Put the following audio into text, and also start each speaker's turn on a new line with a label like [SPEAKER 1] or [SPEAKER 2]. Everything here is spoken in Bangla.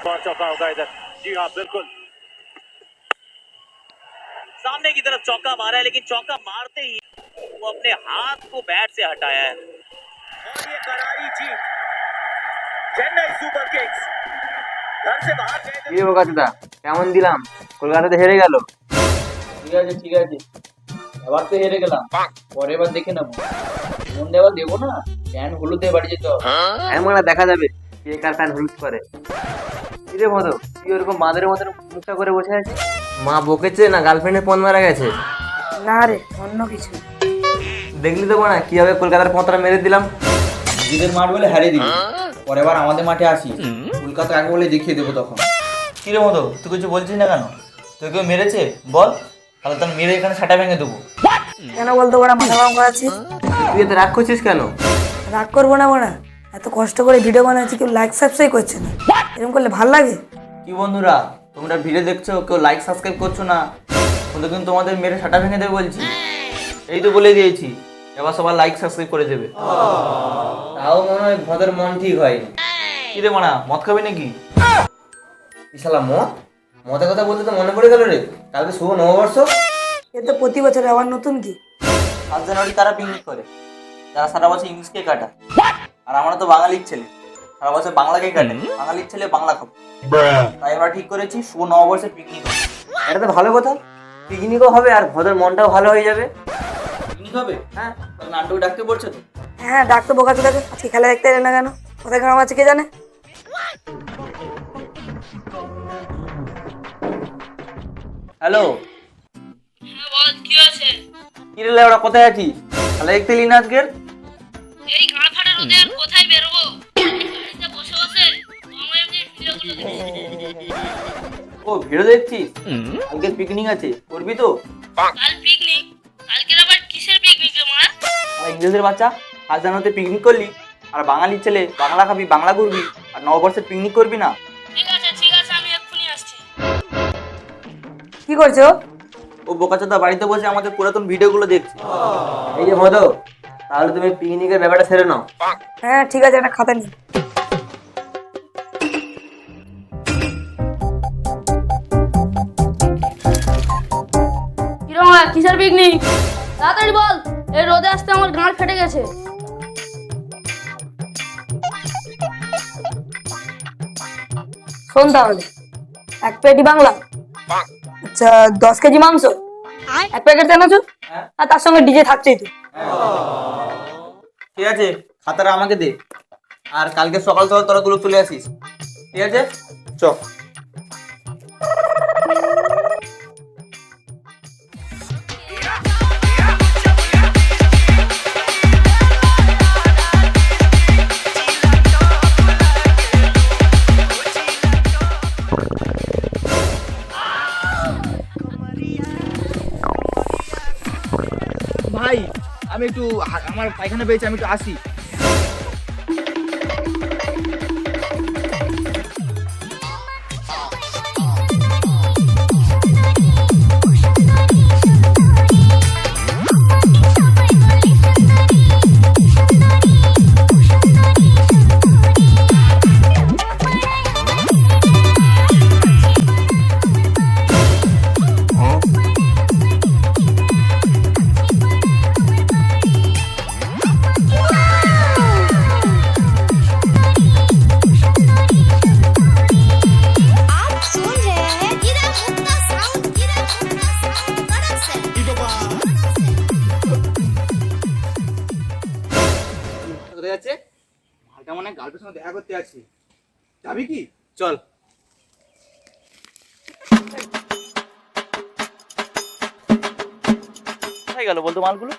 [SPEAKER 1] एक और चौका होगा इधर। जी हाँ बिल्कुल, सामने की तरफ चौका मारा है, लेकिन चौका मारते ही वो अपने हाथ को बैट से हटाया है। और ये करारी जीत, चेन्नई सुपर किंग्स घर से बाहर गए थे।
[SPEAKER 2] কি বোকা দাদা, কেমন দিলাম? কলকাতাতে হেরে গেল।
[SPEAKER 3] ঠিক আছে ঠিক আছে, এবার তো হেরে গেলাম, পরে এবার দেখে নেবো। মন দেওয়া দেবো না, প্যান হলুদে বাড়ি যেতে হবে।
[SPEAKER 2] এমন দেখা যাবে কে কার ফ্যান হলুদ করে। কি রে মধু, তুই ওরকম মাদের মতন মুখটা করে বসে আছিস? মা বকেছে না গার্লফ্রেন্ডের ফোন মারা গেছে?
[SPEAKER 4] না রে, অন্য কিছু।
[SPEAKER 2] দেখলি তো না কিভাবে কলকাতার পথটা মেরে দিলাম।
[SPEAKER 3] নিজেদের মাঠ বলে হারিয়ে দিবি, পরে এবার আমাদের মাঠে আসিস, কলকাতা আগে বলে দেখিয়ে দেবো তখন।
[SPEAKER 5] কি রে মতো, তুই কিছু বলছিস না কেন? তুই কেউ মেরেছে বল, তাহলে তার মেরে এখানে ছাটা ভেঙে দেবো।
[SPEAKER 4] কেন বলতো বড়া, মাথা গরম করাচ্ছিস?
[SPEAKER 2] তুই এত রাগ করছিস কেন?
[SPEAKER 4] রাগ করবো না বড়া, এত কষ্ট করে ভিডিও বানাচ্ছি, কেউ লাইক সাবস্ক্রাইব করছে না। এরকম করলে ভাল লাগে?
[SPEAKER 5] কি বন্ধুরা, তোমরা ভিডিও দেখছো, কেউ লাইক সাবস্ক্রাইব করছো না, কিন্তু কিন্তু তোমাদের মেরে ছাটা ভেঙে দেবে বলছি। এই তো বলে দিয়েছি, এবার সবার লাইক সাবস্ক্রাইব করে দেবে।
[SPEAKER 2] তাও মনে হয় ভদের মন ঠিক হয়।
[SPEAKER 5] কি রে মানা, মদ খাবি নাকি?
[SPEAKER 2] বিশালা মদের কথা বলতে তো মনে পড়ে গেল রে, কালকে শুভ নববর্ষ।
[SPEAKER 4] এ তো প্রতি বছর, আবার নতুন কি?
[SPEAKER 5] 7 জানুয়ারি তারা পিকনিক করে, যারা সারা বছর ইংলিশকে কাটা। আর আমরা তো বাঙালির ছেলে, সারা বছর বাংলাকে কাটে। বাঙালির ছেলে বাংলা খাবো, তাই আমরা ঠিক করেছি শুভ নববর্ষের পিকনিক হবে।
[SPEAKER 2] এটা তো ভালো কথা, পিকনিকও হবে আর ভদের মনটাও ভালো হয়ে যাবে।
[SPEAKER 5] পিকনিক হবে? হ্যাঁ, নাটক ডাকতে পড়ছে তো।
[SPEAKER 4] হ্যাঁ, ডাক্তার বোকা চোদাকে আজকে খেলা দেখতে এলে না কেন? কোথায় গ্রাম আছে কে জানে?
[SPEAKER 5] হ্যালো,
[SPEAKER 6] হ্যাঁ বল, কি আছে?
[SPEAKER 5] কি রে ওরা কোথায় আছিস? তাহলে দেখতে এলি না আজকের?
[SPEAKER 6] এই গাঁ ফাটা রোদে আর কোথায় বেরোবো? বাড়িতে বসে বসে আমরা এমনি ভিডিওগুলো দেখি।
[SPEAKER 5] ও ভিডিও দেখছিস? কালকে পিকনিক আছে, করবি তো?
[SPEAKER 6] কাল পিকনিক? কালকের আবার কিসের পিকনিক রে মারা?
[SPEAKER 5] আর ইংরেজের বাচ্চা, 7 জানুয়ারিতে পিকনিক করলি, আর বাঙালির ছেলে বাংলা খাবি, বাংলা করবি, আর নববর্ষের পিকনিক করবি না?
[SPEAKER 6] ঠিক আছে, আমি এক্ষুনি আসছি।
[SPEAKER 4] কি করছো?
[SPEAKER 5] ও বোকাচোদা বাড়িতে বসে আমাদের পুরাতন ভিডিওগুলো দেখছে।
[SPEAKER 2] এই যে মধু, তাহলে তুমি পিকনিকের ব্যাপারটা ছেড়ে নাও।
[SPEAKER 4] হ্যাঁ ঠিক আছে, একটা খাতা নিই।
[SPEAKER 6] কিরম হয়, কিসের পিকনিক? তাড়াতাড়ি বল, এই রোদে আসতে আমার গাঁট ফেটে গেছে।
[SPEAKER 4] শোন তাহলে, 1 পেটি বাংলা, আচ্ছা 10 কেজি মাংস, 1 প্যাকেট চানাচুর, আর তার সঙ্গে ডিজে থাকছেই তো।
[SPEAKER 5] ঠিক আছে, খাতাটা আমাকে দে, আর কালকে সকাল সকাল তোরা গুলো চলে আসিস, ঠিক আছে? চ। ভাই, আমি একটু আমার পায়খানা পেয়েছি, আমি একটু আসি। কোথায় যাচ্ছে? ভাইটা মনে হয় গার্লফ্রেন্ডের সঙ্গে দেখা করতে যাচ্ছে, যাবি কি? চল। কোথায় গেল বলতো মালগুলো?